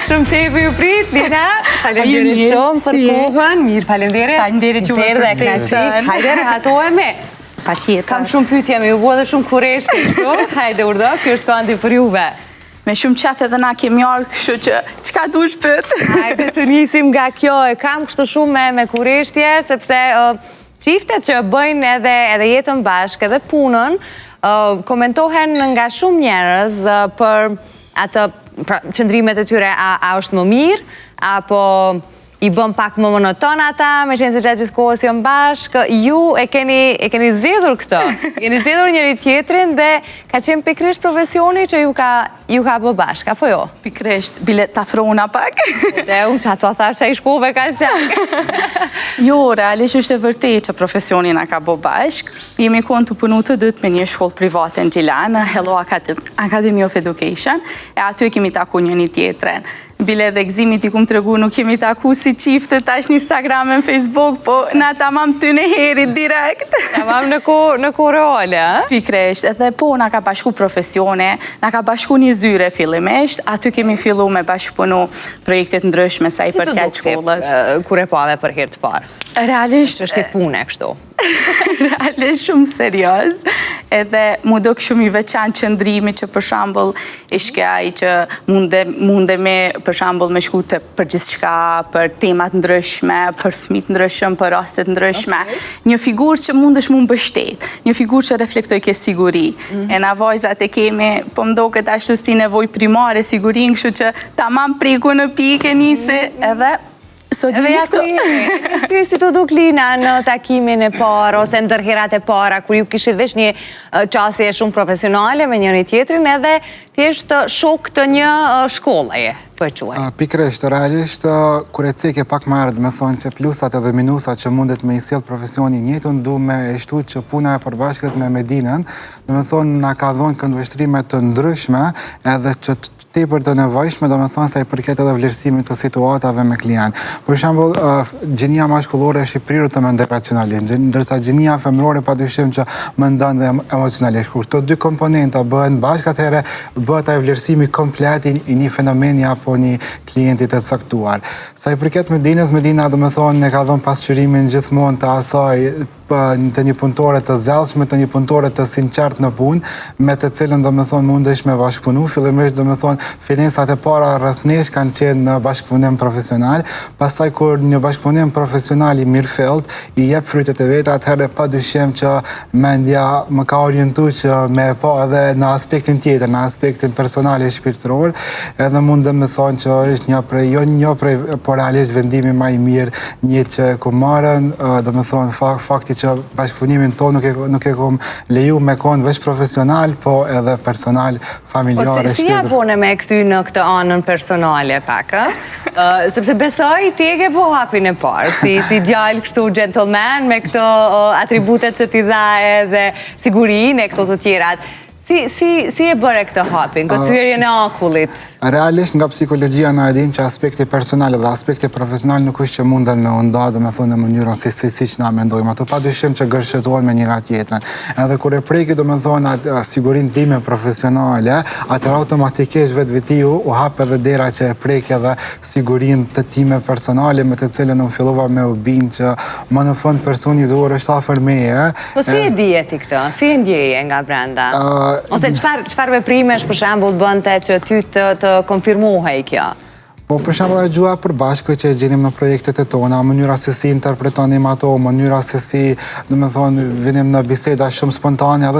Shumë qefi ju prit, Lina. Falemderit shumë për kohën. Mirë, falemderit. Falemderit ju për klasik. Hajde, rahatohemi. Kam shumë pyetje, me ju bua dhe shumë kuresht kështu. Hajde, urdo, kjo është kondi për juve. Me shumë qef edhe na kemi ardhur, kështu që çka dush pyet? Hajde të nisim nga kjo. Kam kështu shumë me kureshtje, sepse çiftet që bëjnë edhe jetën bashkë, edhe punën, komentohen nga shumë njerëz për atë qëndrimet e tyre, a është më mirë, apo i bën pak më monoton ata, me qenë se gjatë gjithë kohës janë bashkë. Ju e keni zgjedhur këtë. Keni zgjedhur njëri tjetrin dhe ka qenë pikërisht profesioni që ju ka bë bashkë, apo jo? Pikërisht, bile ta frona pak. Dhe unë që ato thashe i shkuve ka shtjak. Jo, realisht është e vërtet që profesioni na ka bë bashkë. Jemi konë të punu të dytë me një shkollë private në Gjilan, Hello Academy of Education, e aty kemi taku njëri tjetrin. Bile dhe gzimit i kumë të regu, nuk kemi taku si qifte tash në Instagram e në Facebook, po na tamam ty në herit direkt. Tamam në ko reale, a? Pikresht, edhe po na ka bashku profesione, na ka bashku një zyre fillimisht, aty kemi fillu me bashkëpunu projektet ndryshme sa i përket shkollës. Kur e pave për herë të parë? Realisht... Që është e pune kështu? Realisht shumë serios, edhe mu do shumë i veçan qëndrimi që për shambull ishke ai që munde me për shambull me shku të për gjithçka, për temat ndryshme, për fëmijët ndryshëm, për rastet ndryshme. Një figur që mundesh mu mbështet, një figur që reflektoj ke siguri. E na vajzat e kemi, po mdoket ashtu sti nevoj primare sigurin, kështu që tamam preku në pike nisi edhe Edhe ja ku jemi. Si të duk Lina në takimin e parë, ose në ndërherat e para, kur ju kishit vesh një qasje shumë profesionale me njëri tjetrin, edhe thjesht shok të një shkolleje, për quaj. Pikërisht, realisht, kur e ceke pak më ardhë me thonë që plusat edhe minusat që mundet me i sjellë profesioni njëtën, du me eshtu që puna e përbashkët me Medinën, dhe me thonë na ka dhonë këndvështrimet të ndryshme, edhe që tepër të nevojshme, do me thonë sa i përket edhe vlerësimit të situatave me klient. Për shembull, gjinia mashkullore është i prirur të mendoj racionalisht, ndërsa gjinia femërore padyshim që mendon dhe emocionalisht. Kur këto dy komponenta bëhen bashkë, atëherë bëhet ai vlerësimi komplet i një fenomeni apo një klienti të caktuar. Sa i përket Medinës, Medina do me thonë ne ka dhënë pasqyrimin gjithmonë të asaj të një punëtore të zellshme, të një punëtore të sinqert në punë, me të cilën do me thonë mundesh me bashkëpunu. Fillimisht do me thonë finesat e para rreth nesh kanë qenë në bashkëpunim profesional, pastaj kur një bashkëpunim profesional i mirëfillt i jep frytet e veta, atëherë padyshim që mendja më ka orientuar që me pa edhe në aspektin tjetër, në aspektin personal e shpirtëror, edhe mundem me thonë që është një prej, por realisht vendimi më i mirë një që ku marrën, do me thonë fakti që bashkëpunimin tonë nuk e kom leju me konë veç profesional, po edhe personal, familjar e shpirtër. Si ja bone me këthy në këtë anën personale pak, sepse besoj ti e ke po hapin e parë, si djallë kështu gentleman me këto atributet që ti dha edhe sigurin e këto të tjerat. Si e bëre këtë hapin, këtë thyrje në akullit? Realisht nga psikologjia na edhim që aspekti personal dhe aspekti profesional nuk është që munden me nda dhe me thonë në mënyrën si që na mendojmë. Ato padyshim që gërshetohen me njëra tjetrën. Edhe kur e preki do me thonë sigurin time profesionale, atër automatikisht vetë vetiju u hap edhe dera që e preki edhe sigurin të time personale me të cilën unë fillova me u binë që më në fund personi zuar është afer meje. Po si e dije ti këtë? Si e ndjeje nga brenda? Ose qëfar veprimesh për shembull bënte që ty të konfirmohej kjo? Po, për shembull, e gjua përbashkë që e gjenim në projektet e tona, mënyra se si interpretonim ato, mënyra se si, do me thonë, vinim në biseda shumë spontane, edhe